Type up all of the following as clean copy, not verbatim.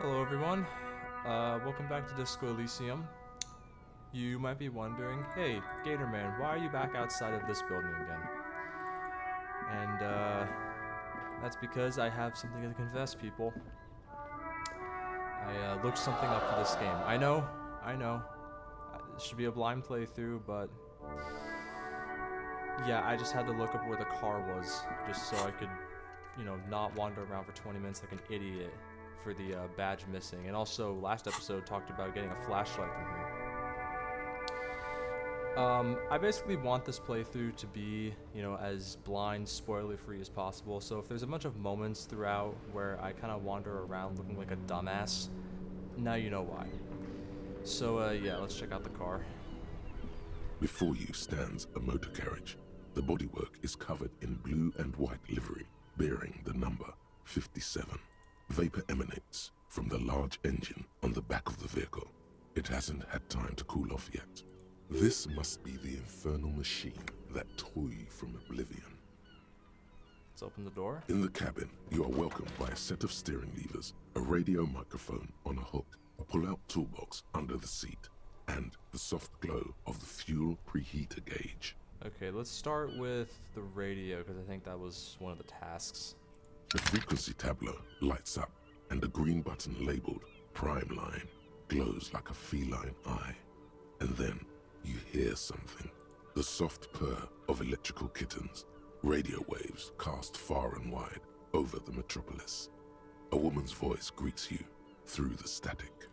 Hello everyone, welcome back to Disco Elysium. You might be wondering, hey, Gatorman, why are you back outside of this building again? And, that's because I have something to confess, people. I looked something up for this game. I know, it should be a blind playthrough, but yeah, I just had to look up where the car was, just so I could, not wander around for 20 minutes like an idiot for the badge missing. And also, last episode talked about getting a flashlight from here. I basically want this playthrough to be, as blind, spoiler-free as possible. So if there's a bunch of moments throughout where I kind of wander around looking like a dumbass, now you know why. So, yeah, let's check out the car. Before you stands a motor carriage. The bodywork is covered in blue and white livery, bearing the number 57. Vapor emanates from the large engine on the back of the vehicle. It hasn't had time to cool off yet. This must be the infernal machine that tore you from oblivion. Let's open the door. In the cabin, you are welcomed by a set of steering levers, a radio microphone on a hook, a pull-out toolbox under the seat, and the soft glow of the fuel preheater gauge. Okay, let's start with the radio, because I think that was one of the tasks. The frequency tableau lights up, and the green button labeled Prime Line glows like a feline eye. And then you hear something. The soft purr of electrical kittens, radio waves cast far and wide over the metropolis. A woman's voice greets you through the static.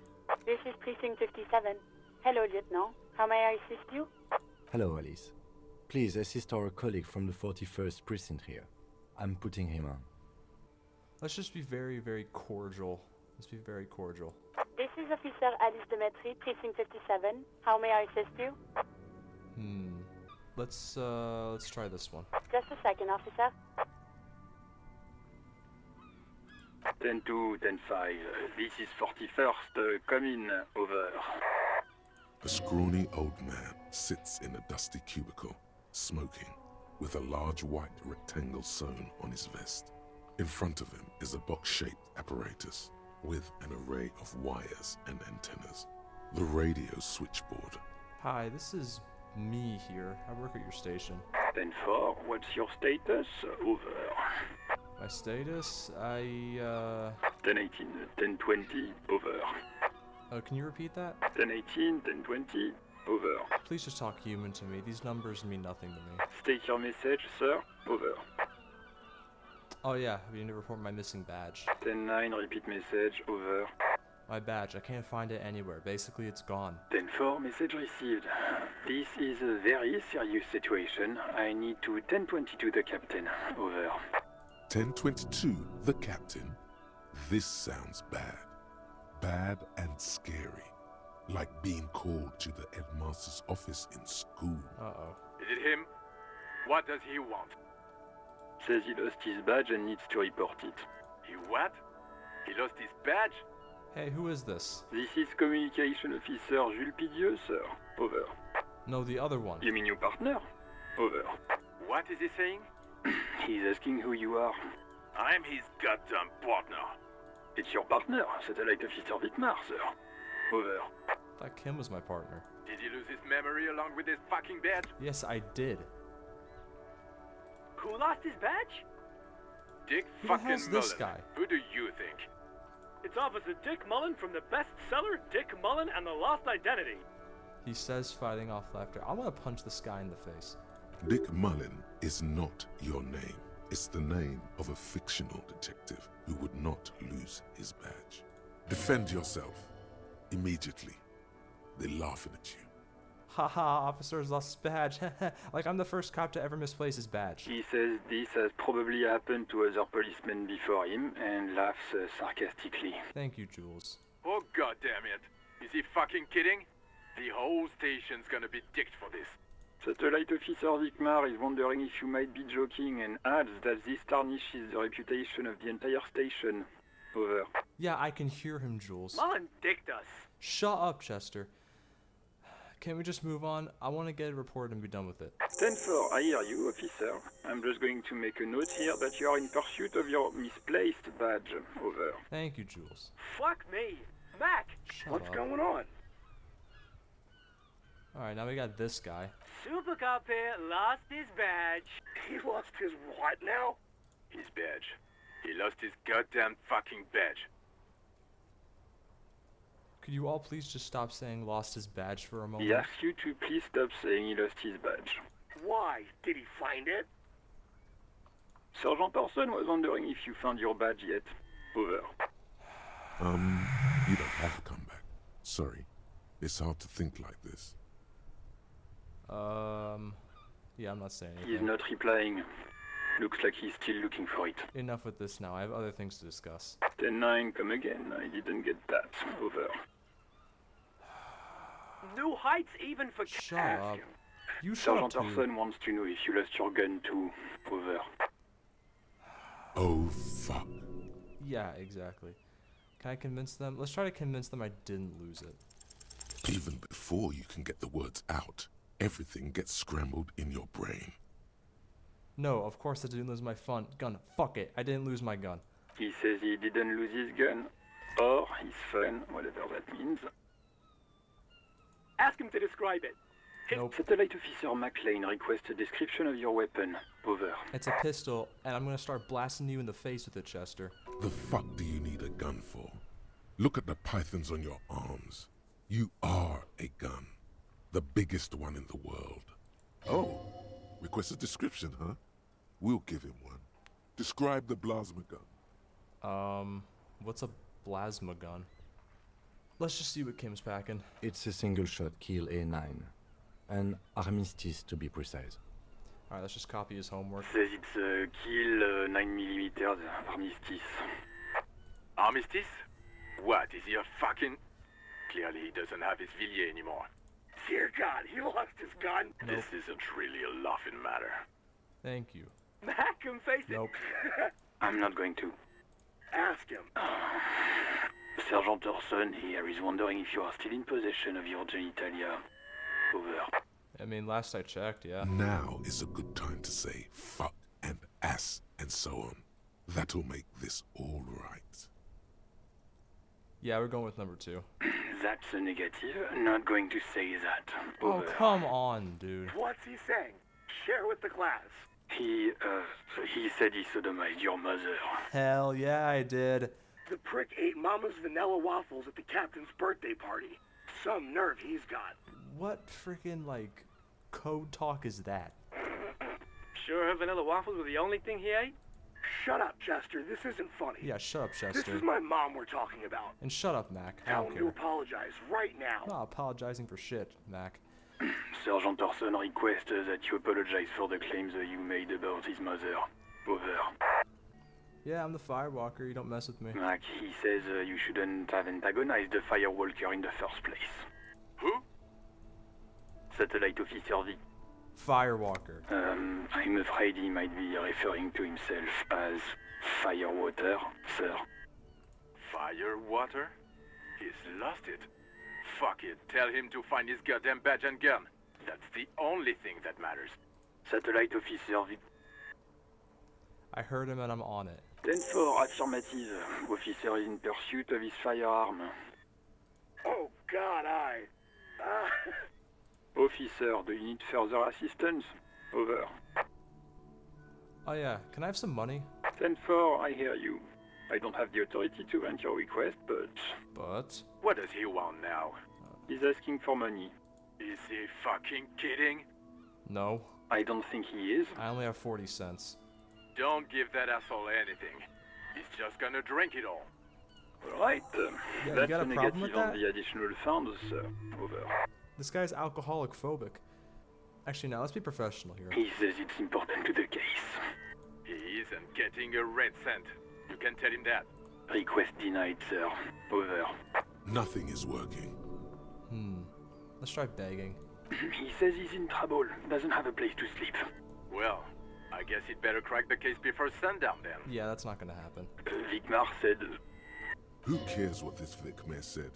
This is Precinct 57. Hello, Lieutenant. How may I assist you? Hello, Alice. Please assist our colleague from the 41st Precinct here. I'm putting him on. Let's just be very, very cordial. Let's be very cordial. This is Officer Alice Demetri, Precinct 57. How may I assist you? Let's try this one. Just a second, officer. 10-2, 10-5. This is 41st. Come in. Over. A scrawny old man sits in a dusty cubicle, smoking, with a large white rectangle sewn on his vest. In front of him is a box-shaped apparatus with an array of wires and antennas. The radio switchboard. Hi, this is me here. I work at your station. 10-4, what's your status? Over. My status? 10-18, 10-20, over. Can you repeat that? 10-18, 10-20, over. Please just talk human to me. These numbers mean nothing to me. State your message, sir. Over. Oh yeah, we need to report my missing badge. 10-9, repeat message. Over. My badge, I can't find it anywhere. Basically, it's gone. 10-4, message received. This is a very serious situation. I need to 10-22 the captain. Over. 1022, the captain. This sounds bad. Bad and scary. Like being called to the headmaster's office in school. Uh-oh. Is it him? What does he want? Says he lost his badge and needs to report it. He what? He lost his badge? Hey, who is this? This is Communication Officer Jules Pidieux, sir. Over. No, the other one. You mean your partner? Over. What is he saying? He's asking who you are. I'm his goddamn partner. It's your partner, Satellite Officer Wittmar, sir. Over. That Kim was my partner. Did he lose his memory along with his fucking badge? Yes, I did. Who lost his badge? Dick Who the fucking hell's Mullen. this guy? Who do you think? It's Officer Dick Mullen from the bestseller Dick Mullen and the Lost Identity. He says, fighting off laughter. I want to punch this guy in the face. Dick Mullen is not your name. It's the name of a fictional detective who would not lose his badge. Defend yourself. Immediately. They're laughing at you. Haha, officer's lost his badge. Like I'm the first cop to ever misplace his badge. He says this has probably happened to other policemen before him and laughs sarcastically. Thank you, Jules. Oh goddamn it. Is he fucking kidding? The whole station's gonna be dicked for this. Satellite Officer Wittmar is wondering if you might be joking and adds that this tarnishes the reputation of the entire station. Over. Yeah, I can hear him, Jules. Mullen dicked us. Shut up, Chester. can we just move on? I want to get a report and be done with it. 10-4, I hear you, officer. I'm just going to make a note here that you are in pursuit of your misplaced badge. Over. Thank you, Jules. Fuck me. Mac, Shut what's up. going on? Alright, now we got this guy. Super Cop here lost his badge. He lost his what now? His badge. He lost his goddamn fucking badge. Could you all please just stop saying lost his badge for a moment? He asks you to please stop saying he lost his badge. Why? Did he find it? Sergeant Person was wondering if you found your badge yet. Over. You don't have to come back. Sorry. It's hard to think like this. Yeah, I'm not saying He's anything. not replying. Looks like he's still looking for it. Enough with this now. I have other things to discuss. 10-9, come again. I didn't get that. Over. New heights even for Shut Ask up. him. You shut up Sergeant too. Orson wants to know if you lost your gun too. Over. Oh, fuck. Yeah, exactly. Can I convince them? Let's try to convince them I didn't lose it. Even before you can get the words out, everything gets scrambled in your brain. No, of course I didn't lose my gun. Fuck it. I didn't lose my gun. He says he didn't lose his gun. Or his phone, whatever that means. Ask him to describe it. Nope. Satellite Officer McLean requests a description of your weapon. Over. It's a pistol, and I'm gonna start blasting you in the face with it, Chester. The fuck do you need a gun for? Look at the pythons on your arms. You are a gun. The biggest one in the world. Oh, request a description, huh? We'll give him one. Describe the plasma gun. What's a plasma gun? Let's just see what Kim's packing. It's a single-shot kill A9. An armistice, to be precise. Alright, let's just copy his homework. Says it's a kill 9mm armistice. Armistice? What, is he a fucking... Clearly he doesn't have his Villiers anymore. Dear God, he lost his gun. This isn't really a laughing matter. Thank you. Mac can face it. Nope. I'm not going to. Ask him. Sergeant Orson here is wondering if you are still in possession of your genitalia. Over. I mean, last I checked, yeah. Now is a good time to say fuck and ass and so on. That'll make this all right. Yeah, we're going with number 2. That's a negative. Not going to say that. Oh, Over. come on, dude. What's he saying? Share with the class. He said he sodomized your mother. Hell yeah, I did. The prick ate Mama's vanilla waffles at the captain's birthday party. Some nerve he's got. What freaking, like, code talk is that? Sure her vanilla waffles were the only thing he ate? Shut up, Chester. This isn't funny. Yeah, shut up, This Chester. is my mom we're talking about. And shut up, Mac. I Tell don't him to care. apologize right now. I'm not apologizing for shit, Mac. Sergeant Orson requests that you apologize for the claims that you made about his mother. Over. Yeah, I'm the firewalker. You don't mess with me. Mac, he says you shouldn't have antagonized the firewalker in the first place. Who? Satellite Officer V. Firewalker. I'm afraid he might be referring to himself as Firewater, sir. Firewater? He's lost it. Fuck it. Tell him to find his goddamn badge and gun. That's the only thing that matters. Satellite Officer V. I heard him and I'm on it. 10-4, affirmative. Officer is in pursuit of his firearm. Oh, God, Officer, do you need further assistance? Over. Oh yeah, can I have some money? 10-4, I hear you. I don't have the authority to grant your request, but But... What does he want now? he's asking for money. Is he fucking kidding? No. I don't think he is. I only have 40 cents. Don't give that asshole anything. He's just gonna drink it all. Alright, you that's got a a problem with negative on that? the additional funds, over. This guy's alcoholic phobic. Actually, now let's be professional here. He says it's important to the case. He isn't getting a red cent. You can tell him that. Request denied, sir. Over. Nothing is working. Let's try begging. He says he's in trouble, doesn't have a place to sleep. Well, I guess he'd better crack the case before sundown then. Yeah, that's not gonna happen. Vicmar said, Who cares what this Vic Mayor said?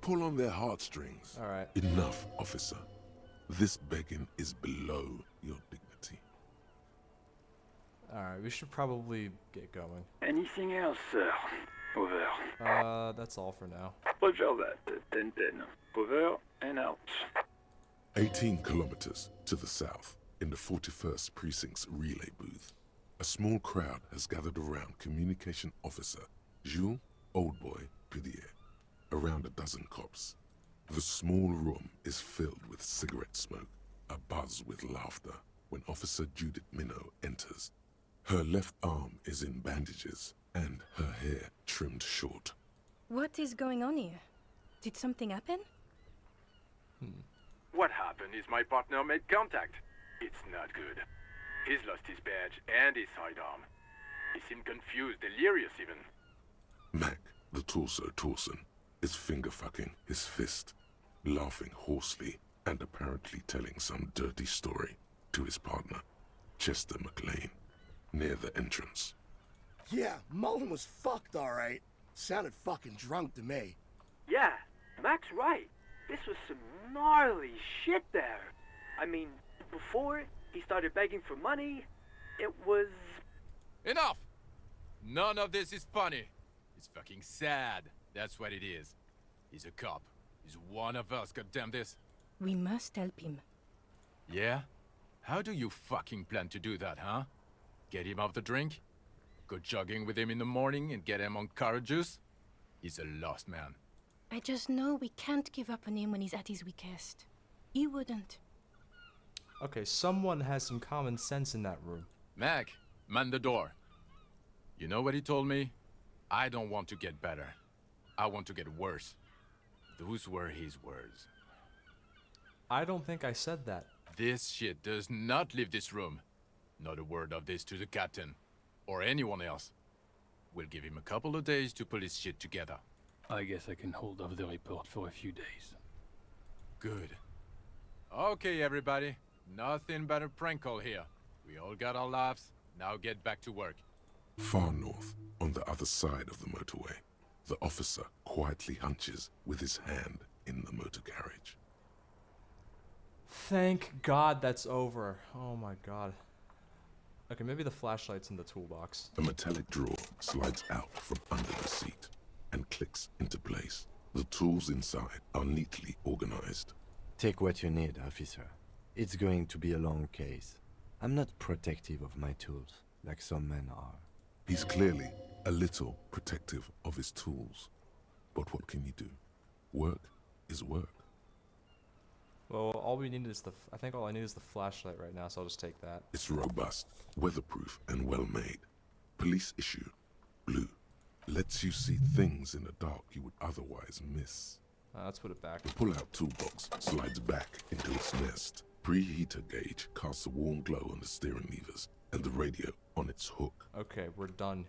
Pull on their heartstrings. Alright. Enough, officer. This begging is below your dignity. Alright, we should probably get going. Anything else, sir? Over. That's all for now. Roger that. 10-10. Over and out. 18 kilometers to the south, in the 41st Precinct's relay booth, a small crowd has gathered around Communication Officer Jules Oldboy Pudier, around a dozen cops. The small room is filled with cigarette smoke, abuzz with laughter, when Officer Judith Minot enters. Her left arm is in bandages, and her hair trimmed short. What is going on here? Did something happen? What happened is my partner made contact. It's not good. He's lost his badge and his sidearm. He seemed confused, delirious even. Mac, the torso Torson, is finger-fucking his fist, laughing hoarsely and apparently telling some dirty story to his partner, Chester McLean, near the entrance. Yeah, Mullen was fucked, alright. Sounded fucking drunk to me. Yeah, Mac's right. This was some gnarly shit there. I mean, before he started begging for money, it was... Enough! None of this is funny. It's fucking sad. That's what it is. He's a cop. He's one of us, goddamn this. We must help him. Yeah? How do you fucking plan to do that, huh? Get him off the drink? Go jogging with him in the morning and get him on carrot juice? He's a lost man. I just know we can't give up on him when he's at his weakest. He wouldn't. Okay, someone has some common sense in that room. Mac, man the door. You know what he told me? I don't want to get better. I want to get worse. Those were his words. I don't think I said that. This shit does not leave this room. Not a word of this to the captain. Or anyone else. We'll give him a couple of days to pull his shit together. I guess I can hold off the report for a few days. Good. Okay, everybody. Nothing but a prank call here. We all got our laughs. Now get back to work. Far north, on the other side of the motorway, the officer quietly hunches with his hand in the motor carriage. Thank God that's over. Oh my God. Okay, maybe the flashlight's in the toolbox. A metallic drawer slides out from under the seat and clicks into place. The tools inside are neatly organized. Take what you need, officer. It's going to be a long case. I'm not protective of my tools, like some men are. He's clearly a little protective of his tools. But what can you do? Work is work. Well, all we need is I think all I need is the flashlight right now, so I'll just take that. It's robust, weatherproof, and well-made. Police issue. Blue. Lets you see things in the dark you would otherwise miss. Let's put it back. The pull-out toolbox slides back into its nest. Preheater gauge casts a warm glow on the steering levers and the radio on its hook. Okay, we're done.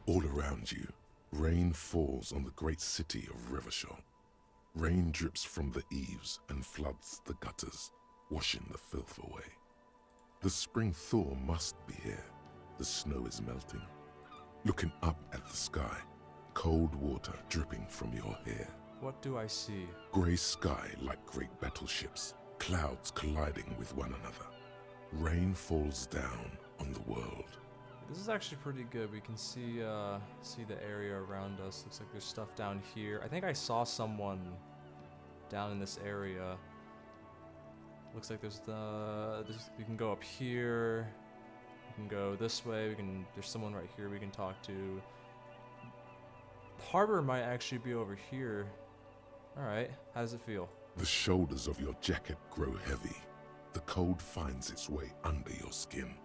All around you, rain falls on the great city of Revachol. Rain drips from the eaves and floods the gutters, washing the filth away. The spring thaw must be here. The snow is melting. Looking up at the sky, cold water dripping from your hair. What do I see? Grey sky like great battleships, clouds colliding with one another. Rain falls down on the world. This is actually pretty good. We can see the area around us. Looks like there's stuff down here. I think I saw someone down in this area. Looks like there's we can go up here. We can go this way. There's someone right here we can talk to. The harbor might actually be over here. Alright, how does it feel? The shoulders of your jacket grow heavy. The cold finds its way under your skin.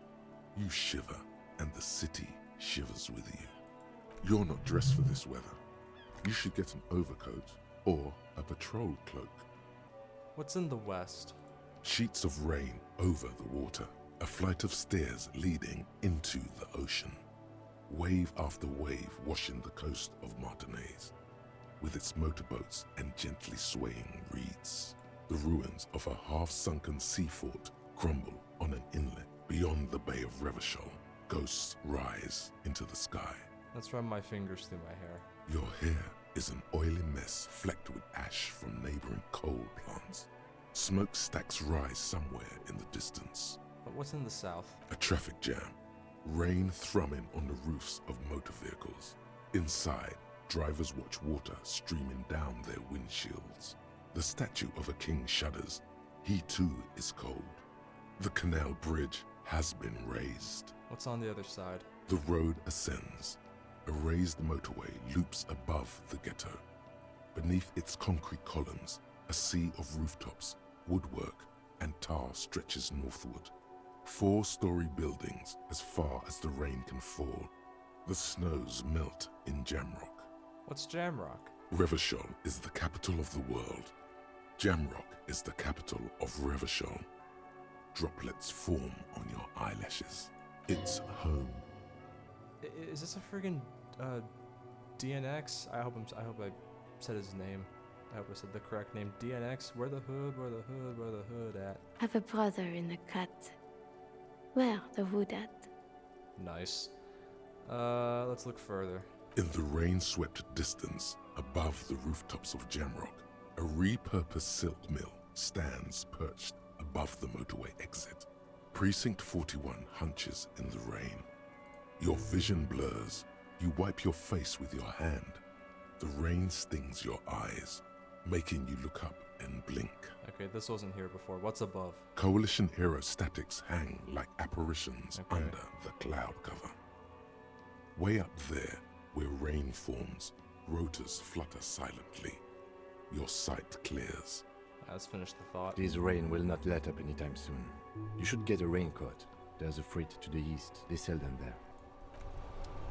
You shiver, and the city shivers with you. You're not dressed for this weather. You should get an overcoat or a patrol cloak. What's in the west? Sheets of rain over the water. A flight of stairs leading into the ocean. Wave after wave washing the coast of Martinaise, with its motorboats and gently swaying reeds. The ruins of a half-sunken sea fort crumble on an inlet beyond the Bay of Revachol. Ghosts rise into the sky. Let's run my fingers through my hair. Your hair is an oily mess flecked with ash from neighboring coal plants. Smokestacks rise somewhere in the distance. But what's in the south? A traffic jam. Rain thrumming on the roofs of motor vehicles. Inside, drivers watch water streaming down their windshields. The statue of a king shudders. He too is cold. The canal bridge has been raised. What's on the other side? The road ascends. A raised motorway loops above the ghetto. Beneath its concrete columns, a sea of rooftops, woodwork, and tar stretches northward. 4-story buildings as far as the rain can fall. The snows melt in Jamrock. What's Jamrock? Revachol is the capital of the world. Jamrock is the capital of Revachol. Droplets form on your eyelashes. It's home. Is this a friggin' DNX? I hope I said his name. I hope I said the correct name. DNX. Where the hood at? I've a brother in the cut. Where the hood at? Nice. Let's look further. In the rain-swept distance, above the rooftops of Jamrock, a repurposed silk mill stands perched above the motorway exit. Precinct 41 hunches in the rain. Your vision blurs. You wipe your face with your hand. The rain stings your eyes, making you look up and blink. Okay, this wasn't here before. What's above? Coalition aerostatics hang like apparitions under the cloud cover. Way up there, where rain forms, rotors flutter silently. Your sight clears. Let's finish the thought. This rain will not let up anytime soon. You should get a raincoat. There's a freight to the east. They sell them there.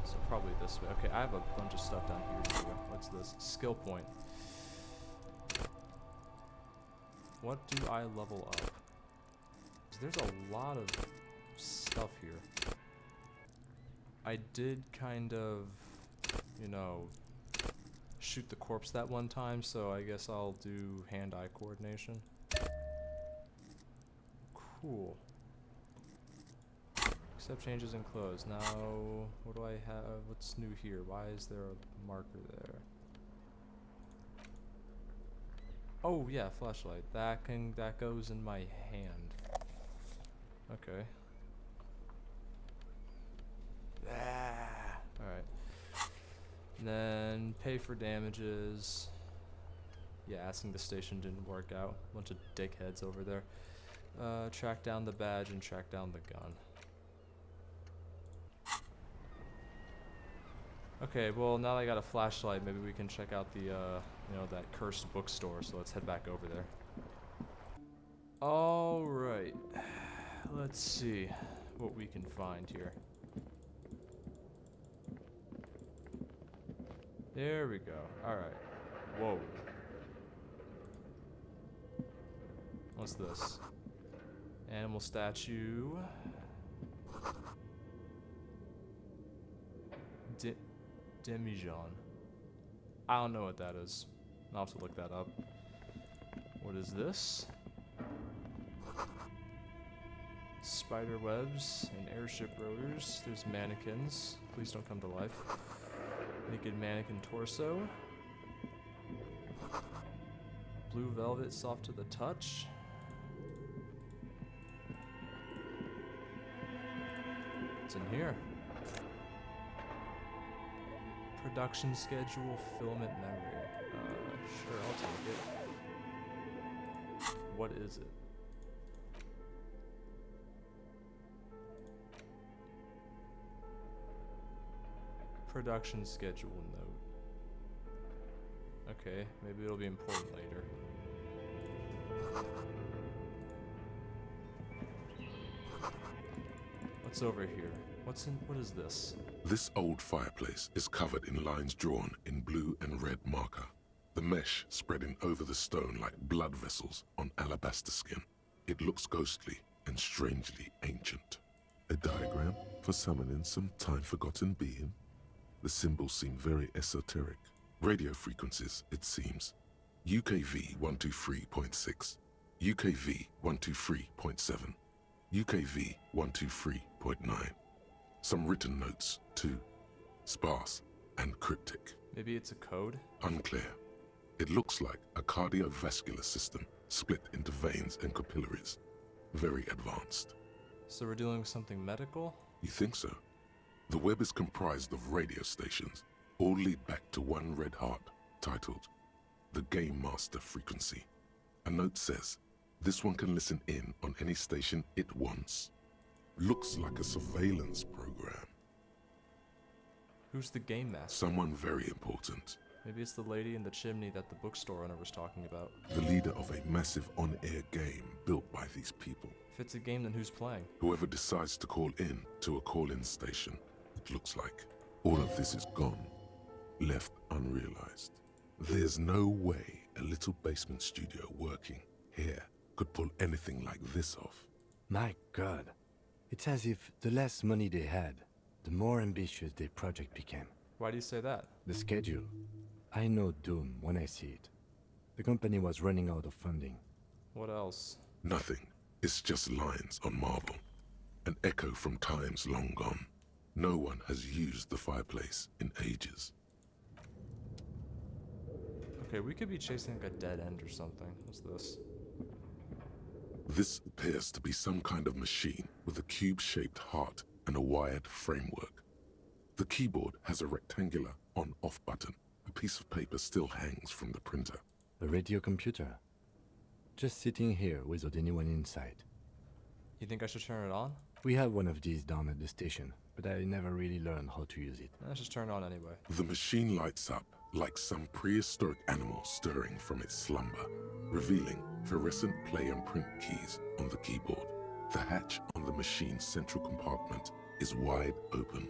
So probably this way. Okay, I have a bunch of stuff down here too. What's this? Skill point. What do I level up? 'Cause there's a lot of stuff here. I did kind of, you know, shoot the corpse that one time, so I guess I'll do hand-eye coordination. Cool. Accept changes in clothes. Now, what do I have? What's new here? Why is there a marker there? Oh yeah, flashlight. That goes in my hand. Okay. Alright. Then pay for damages. Yeah, asking the station didn't work out. Bunch of dickheads over there. Track down the badge and track down the gun. Okay, well now that I got a flashlight, maybe we can check out the, you know, that cursed bookstore, so let's head back over there. Alright. Let's see what we can find here. There we go. Alright. Whoa. What's this? Animal statue. Demijohn. I don't know what that is. I'll have to look that up. What is this? Spider webs and airship rotors. There's mannequins. Please don't come to life. Naked mannequin torso. Blue velvet, soft to the touch. What's in here? Production schedule, filament memory. Sure, I'll take it. What is it? Production schedule note. Okay, maybe it'll be important later. What's over here? What is this? This old fireplace is covered in lines drawn in blue and red marker. The mesh spreading over the stone like blood vessels on alabaster skin. It looks ghostly and strangely ancient. A diagram for summoning some time-forgotten being. The symbols seem very esoteric. Radio frequencies, it seems. UKV 123.6, UKV 123.7, UKV 123.9. Some written notes, too. Sparse and cryptic. Maybe it's a code? Unclear. It looks like a cardiovascular system split into veins and capillaries. Very advanced. So we're dealing with something medical? You think so? The web is comprised of radio stations, all lead back to one red heart, titled the Game Master Frequency. A note says, this one can listen in on any station it wants. Looks like a surveillance program. Who's the game master? Someone very important. Maybe it's the lady in the chimney that the bookstore owner was talking about. The leader of a massive on-air game built by these people. If it's a game, then who's playing? Whoever decides to call in to a call-in station, it looks like. All of this is gone, left unrealized. There's no way a little basement studio working here could pull anything like this off. My God. It's as if the less money they had, the more ambitious their project became. Why do you say that? The schedule. I know doom when I see it. The company was running out of funding. What else? Nothing. It's just lines on marble. An echo from times long gone. No one has used the fireplace in ages. Okay, we could be chasing like a dead end or something. What's this? This appears to be some kind of machine with a cube-shaped heart and a wired framework. The keyboard has a rectangular on-off button. A piece of paper still hangs from the printer. A radio computer. Just sitting here without anyone inside. You think I should turn it on? We have one of these down at the station, but I never really learned how to use it. Let's just turn it on anyway. The machine lights up like some prehistoric animal stirring from its slumber, revealing fluorescent play and print keys on the keyboard. The hatch on the machine's central compartment is wide open.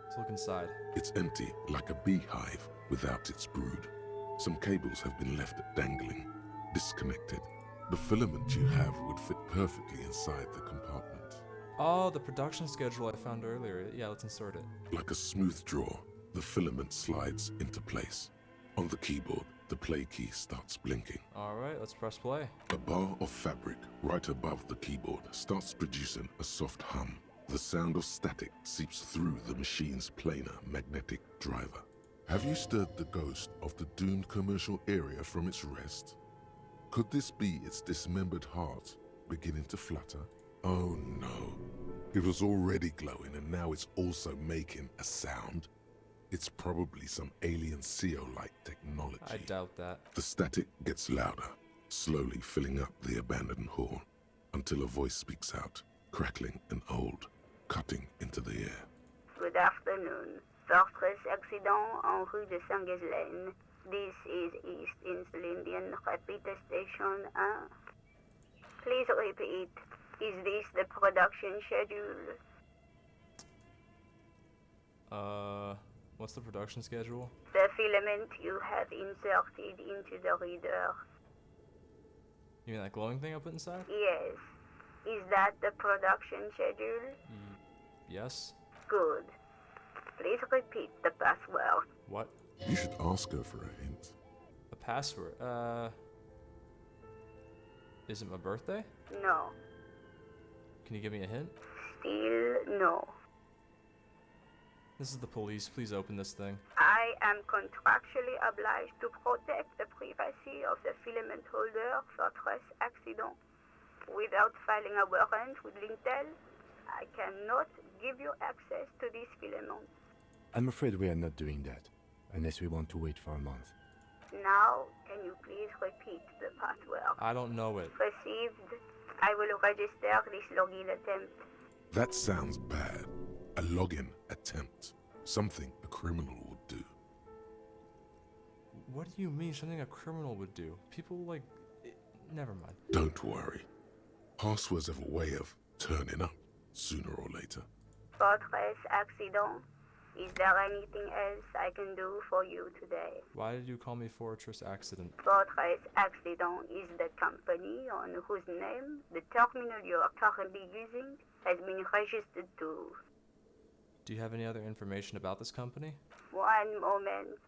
Let's look inside. It's empty like a beehive without its brood. Some cables have been left dangling, disconnected. The filament you have would fit perfectly inside the compartment. Oh, the production schedule I found earlier. Yeah, let's insert it. Like a smooth draw, the filament slides into place. On the keyboard, the play key starts blinking. Alright, let's press play. A bar of fabric right above the keyboard starts producing a soft hum. The sound of static seeps through the machine's planar magnetic driver. Have you stirred the ghost of the doomed commercial area from its rest? Could this be its dismembered heart beginning to flutter? Oh no. It was already glowing and now it's also making a sound. It's probably some alien CO-like technology. I doubt that. The static gets louder, slowly filling up the abandoned hall, until a voice speaks out, crackling and old, cutting into the air. Good afternoon. Fortress accident en rue de Saint-Ghislaine. This is East Insulindian Repeater Station 1. Please repeat. Is this the production schedule? What's the production schedule? The filament you have inserted into the reader. You mean that glowing thing I put inside? Yes. Is that the production schedule? Yes. Good. Please repeat the password. What? You should ask her for a hint. A password? Is it my birthday? No. Can you give me a hint? Still no. This is the police. Please open this thing. I am contractually obliged to protect the privacy of the filament holder for stress accident. Without filing a warrant with Lintel, I cannot give you access to this filament. I'm afraid we are not doing that, unless we want to wait for a month. Now, can you please repeat the password? I don't know it. Received. I will register this login attempt. That sounds bad. A login attempt. Something a criminal would do. What do you mean something a criminal would do? People like... Never mind. Don't worry. Passwords have a way of turning up sooner or later. Fortress accident. Is there anything else I can do for you today? Why did you call me Fortress Accident? Fortress Accident is the company on whose name the terminal you are currently using has been registered to. Do you have any other information about this company? One moment.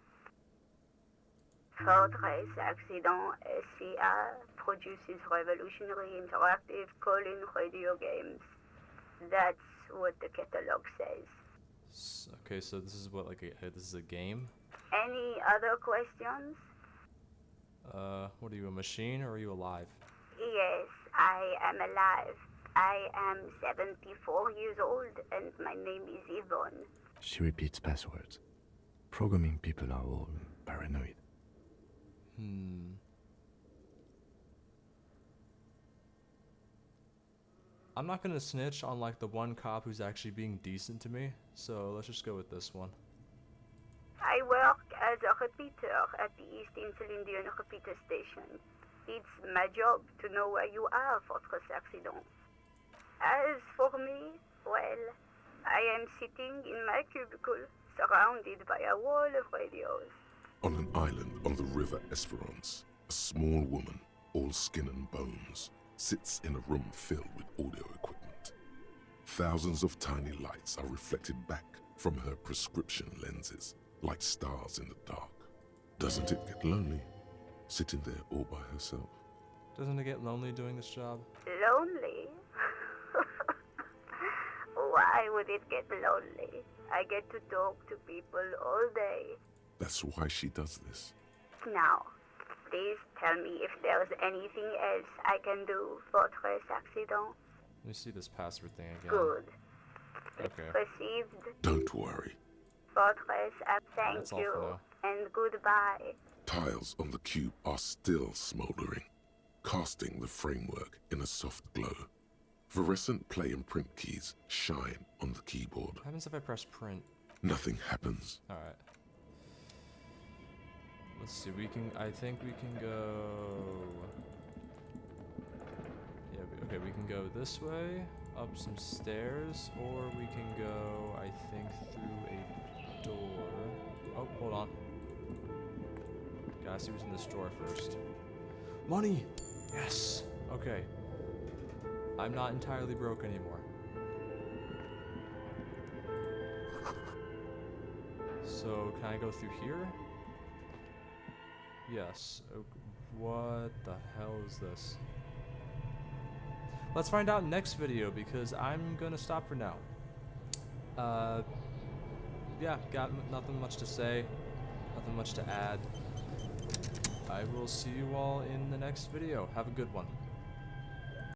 Fortress Accident SCA produces revolutionary interactive call-in radio games. That's what the catalog says. Okay, so this is what, like, this is a game? Any other questions? What are you, a machine or are you alive? Yes, I am alive. I am 74 years old and my name is Yvonne. She repeats passwords. Programming people are all paranoid. I'm not gonna snitch on like the one cop who's actually being decent to me, so let's just go with this one. I work as a repeater at the East Insulindian repeater station. It's my job to know where you are, Fortress Accident. As for me, well, I am sitting in my cubicle, surrounded by a wall of radios. On an island on the river Esperance, a small woman, all skin and bones, sits in a room filled with audio equipment. Thousands of tiny lights are reflected back from her prescription lenses, like stars in the dark. Doesn't it get lonely, sitting there all by herself? Doesn't it get lonely doing this job? Lonely? Why would it get lonely? I get to talk to people all day. That's why she does this. Now, please tell me if there's anything else I can do, Fortress Accident. Let me see this password thing again. Good. Okay. Received. Don't worry. Fortress, thank That's all you, for now. and goodbye. Tiles on the cube are still smoldering, casting the framework in a soft glow. Fluorescent play and print keys shine on the keyboard. What happens if I press print? Nothing happens. Alright. Let's see, I think we can go... Yeah, okay, we can go this way, up some stairs, or we can go, I think, through a door. Oh, hold on. Gotta see what's in this drawer first. Money! Yes! Okay. I'm not entirely broke anymore. So, can I go through here? Yes. What the hell is this? Let's find out next video, because I'm gonna stop for now. Yeah, got nothing much to say, nothing much to add. I will see you all in the next video. Have a good one.